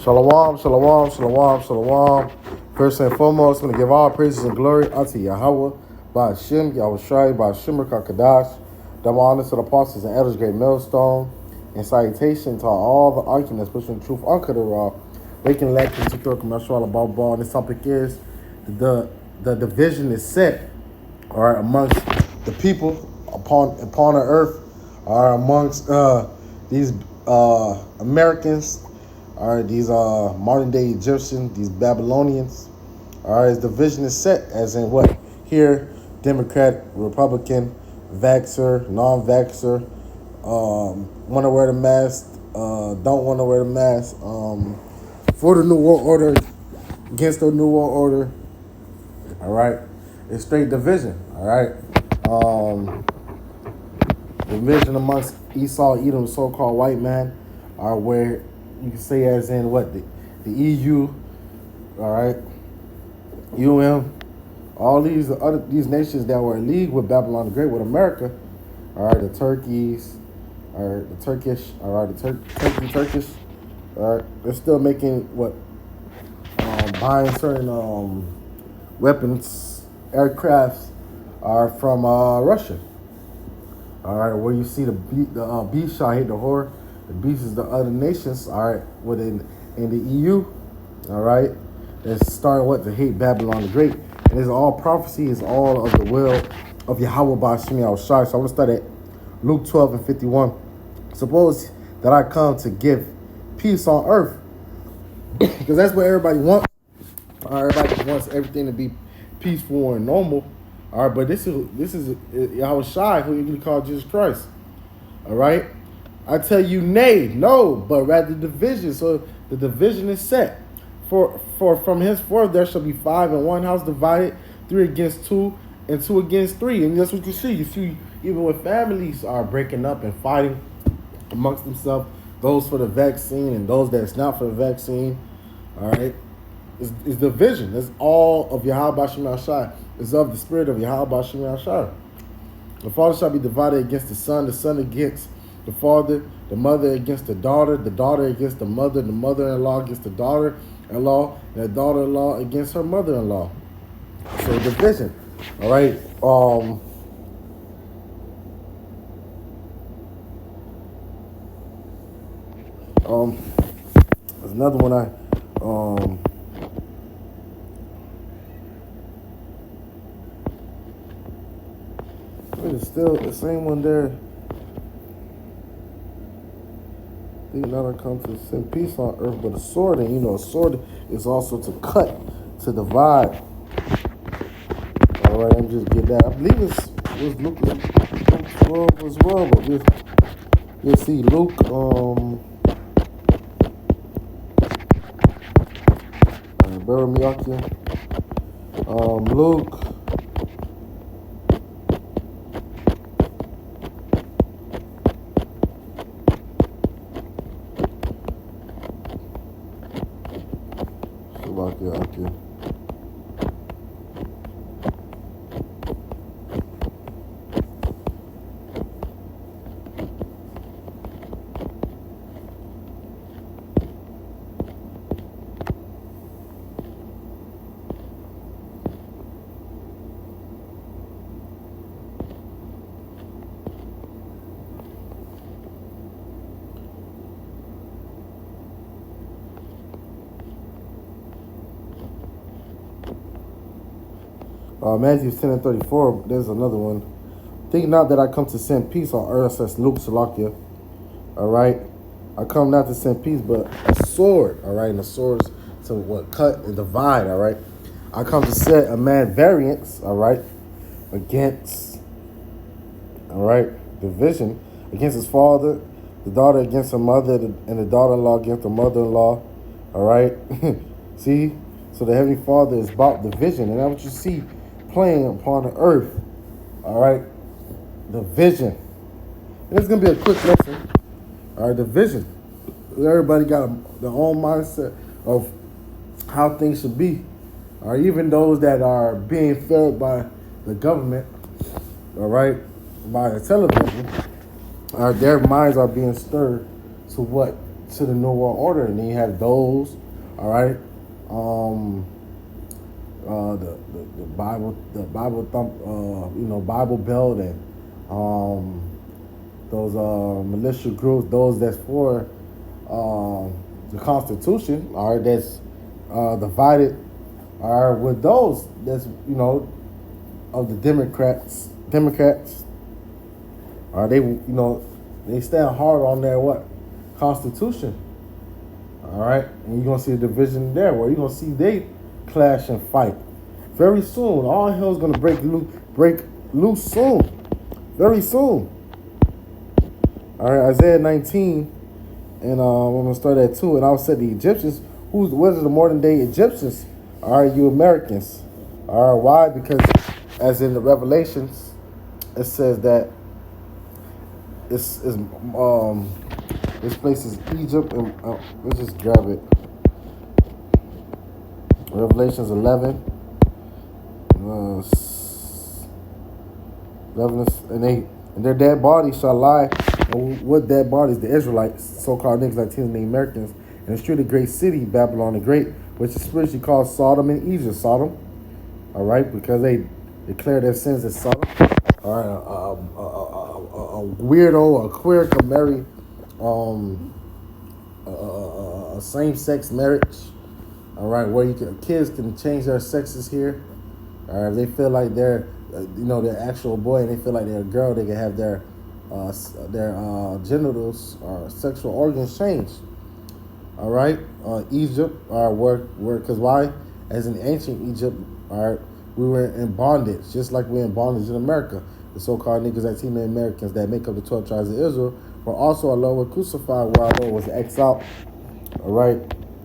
Shalom, shalom, shalom, shalom. First and foremost, I'm going to give all praises and glory unto Yahweh, by Hashem, Yahushai, by Hashem, Kakadash. Double honor to the apostles and elders, great millstone, and salutation to all the arguments pushing truth unto the raw. Waking lack and secure commercial about ball. And this topic is the division is set, all right, amongst the people upon the earth, or amongst these Americans. All right, these modern day Egyptians, these Babylonians. All right, the division is set as in what? Here, Democrat, Republican, vaxxer, non-vaxxer, want to wear the mask, don't want to wear the mask, for the New World Order, against the New World Order. All right, it's straight division. All right, division amongst Esau, Edom, the so-called white man, are where you can say as in what the EU, all right, all these nations that were in league with Babylon the Great, with America, all right, the Turkeys, all right, the Turkish, all right, the Turkish, all right, they're still making what, buying certain weapons, aircrafts, are from Russia. All right, where you see the beast shall hate the whore. The beast is the other nations, all right, within in the EU, all right, that's starting to hate Babylon the Great. And it's all prophecy, is all of the will of Yahweh by Hashem Yahushai. So I want to start at Luke 12 and 51. Suppose that I come to give peace on earth, because that's what everybody wants. Everybody wants everything to be peaceful and normal. All right, but this is Yahushai, who you call Jesus Christ. All right. I tell you, nay, no, but rather division. So the division is set. For from henceforth there shall be 5 in one house divided, 3 against 2, and 2 against 3. And that's what you see. You see, even when families are breaking up and fighting amongst themselves, those for the vaccine and those that's not for the vaccine. All right, it's division. That's all of Yahweh Bashem Yahshai. It's of the spirit of Yahweh Bashem Yahshai. The father shall be divided against the son against the father, the mother against the daughter against the mother-in-law against the daughter-in-law, and the daughter-in-law against her mother-in-law. So division. All right. There's another one it's still the same one there. Think not I come to send peace on earth, but a sword, and a sword is also to cut, to divide. All right, I'm just get that. I believe it was Luke 12 as well, but we'll see Luke. Bear with me out here. Luke. Out here. Matthew 10 and 34, there's another one. Think not that I come to send peace on earth, says Luke Salakia. All right. I come not to send peace, but a sword. All right. And the sword is to cut and divide. All right. I come to set a man variance. All right. Against, all right, division against his father, the daughter against her mother, and the daughter-in-law against the mother-in-law. All right. See? So the Heavenly Father is about division. And that's what you see playing upon the earth. All right, the vision. And it's gonna be a quick lesson. All right, the vision. Everybody got their own mindset of how things should be. All right, even those that are being fed by the government, all right, by the television, their minds are being stirred to what to the New World Order, and then you have those, all right. Um, the Bible thump, Bible Belt, and those militia groups, those that's for the Constitution, all right, that's divided, all right, with those that's of the Democrats, all right, they stand hard on their what Constitution, all right, and you're gonna see a division there where you're gonna see they clash and fight very soon. All hell's gonna break loose soon, very soon. All right, Isaiah 19, and I'm gonna start at 2. And I'll say the Egyptians. What are the modern day Egyptians? All right, you Americans. All right, why? Because as in the Revelations, it says that this place is Egypt, and let's just grab it. Revelations 11, 11 and 8. And their dead bodies shall lie. And what dead bodies? The Israelites, so-called niggas Latinos and the Americans, in the street of great city, Babylon the Great, which is spiritually called Sodom and Egypt. Sodom, all right, because they declare their sins as Sodom. All right, a weirdo, a queer can marry a same-sex marriage. All right, where kids can change their sexes here. All right, if they feel like they're their actual boy, and they feel like they're a girl, they can have their genitals or sexual organs changed. All right, Egypt, where because why? As in ancient Egypt, all right, we were in bondage, just like we're in bondage in America. The so-called niggas, Latino Americans that make up the 12 tribes of Israel, were also our Lord was crucified, where our Lord was exed out. All right,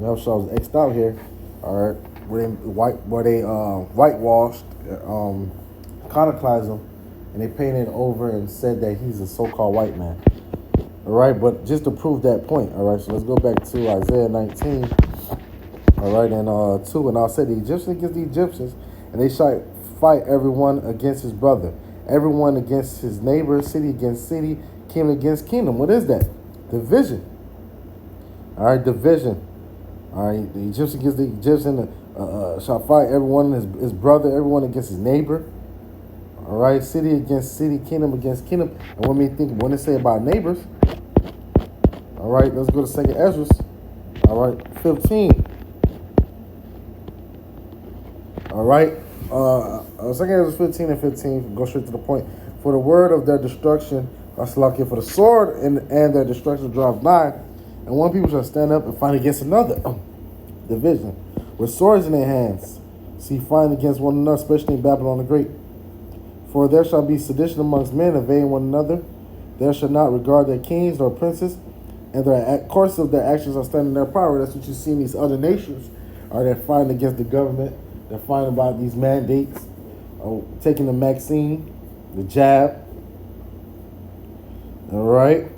Yahushua was exed out here. All right, where they whitewashed, iconoclast him, and they painted over and said that he's a so-called white man. All right, but just to prove that point, all right, so let's go back to Isaiah 19, all right, and 2, and I'll say the Egyptians against the Egyptians, and they shall fight everyone against his brother, everyone against his neighbor, city against city, kingdom against kingdom. What is that? Division. All right, division. All right, the Egyptian against the Egyptian shall fight everyone his brother, everyone against his neighbor. All right, city against city, kingdom against kingdom. And what me think when they say about neighbors. All right, let's go to 2nd Ezra. All right, 15. All right, 2nd Ezra 15 and 15. Go straight to the point. For the word of their destruction, for the sword and their destruction draws nigh, and one people shall stand up and fight against another. Division, with swords in their hands. See, fighting against one another, especially in Babylon the Great. For there shall be sedition amongst men, invading one another. There shall not regard their kings nor princes, and their course of their actions are standing their power. That's what you see in these other nations. They're fighting against the government. They're fighting about these mandates, taking the vaccine, the jab. All right,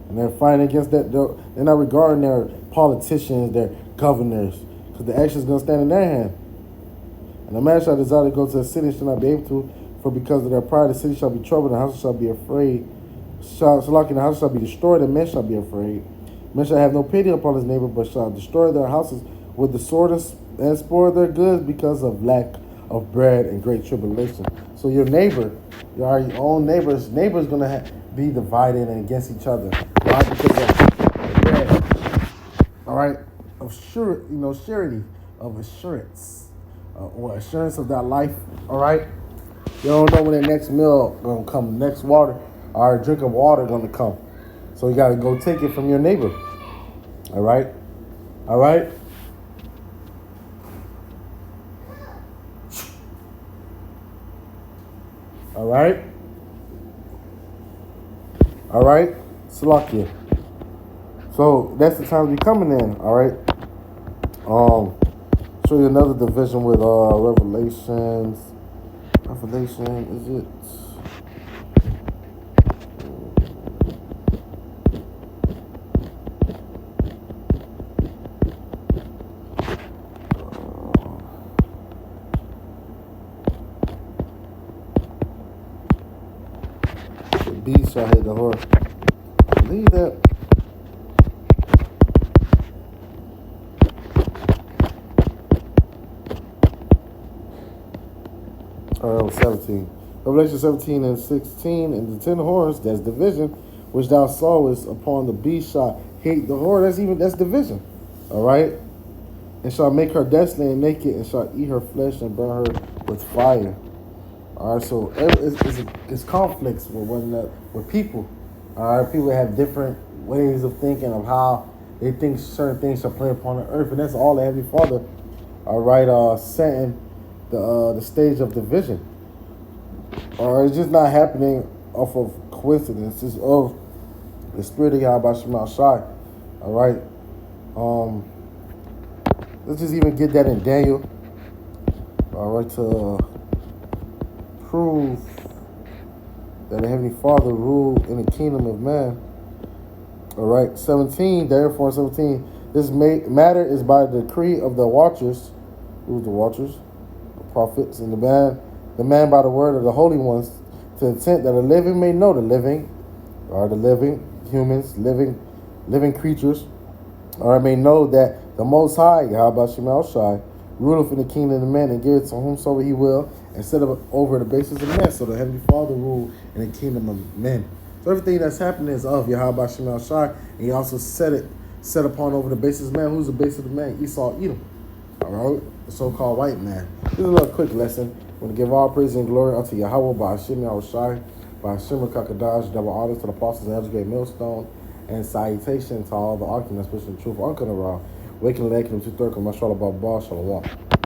and they're fighting against that. They're not regarding their politicians, their governors, because the action is going to stand in their hand. And a man shall desire to go to a city and shall not be able to, for because of their pride the city shall be troubled, and the house shall be afraid. The house shall be destroyed, and men shall be afraid. Men shall have no pity upon his neighbor, but shall destroy their houses with the sword and spoil their goods because of lack of bread and great tribulation. So your neighbor, your own neighbor's going to be divided and against each other. Why? Because of bread. All right, of surety, of assurance, or assurance of that life. All right, you don't know when the next meal gonna come, next water or drink of water gonna come. So you gotta go take it from your neighbor. All right, all right. All right. All right. Salakia. So that's the time we coming in. All right. Show you another division with Revelations. Revelation, is it? The beast shall hate the horse. I believe that. 17. Revelation 17 and 16, and the 10 horns, that's division, which thou sawest upon the beast shall hate the whore, that's division. All right? And shall make her desolate and naked, and shall eat her flesh and burn her with fire. All right, so it's conflicts with one another, with people. All right, people have different ways of thinking of how they think certain things shall play upon the earth, and that's all the Heavenly Father, all right, setting the stage of division. All right, it's just not happening off of coincidence. It's of the Spirit of Yahweh Shema Shai. All right, let's just even get that in Daniel. All right, to prove that the Heavenly Father ruled in the kingdom of man. All right, 17, therefore 17, this matter is by the decree of the watchers. Who's the watchers? The prophets, and the man by the word of the holy ones, to the intent that the living may know the living, or the living humans, living creatures, or may know that the Most High, Yahweh Shema Shai, ruleth in the kingdom of man and giveth to whomsoever he will, and set up over the basis of men. So the Heavenly Father ruled in the kingdom of men. So everything that's happening is of Yahweh Shema Shai, and he also set upon over the basis of man. Who's the basis of the man? Esau, Edom. All right, the so-called white man. This is a little quick lesson. I want to give all praise and glory unto Yahweh by Hashem Yahushai, by Hashem Kakadash, double honors to the apostles of Elders Gate Millstone, and salutation to all the occupants, pushing the truth, Uncle Ra, waking the leg, and 2 thirds, Mashallah, Baba, Shalom.